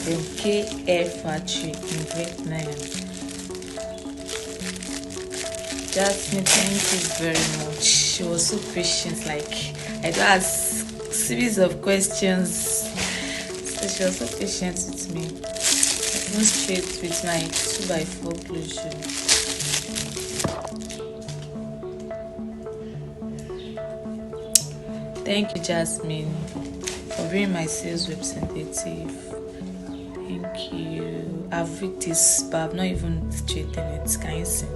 from K-HAIR Factory in Vietnam. Jasmine, thank you very much. She was so patient. Like, I do ask series of questions, so she was so patient with me. Even straight with my 2x4 closure. Thank you, Jasmine, for being my sales representative. Thank you. I've read this, but I've not even straightened it. Can you see?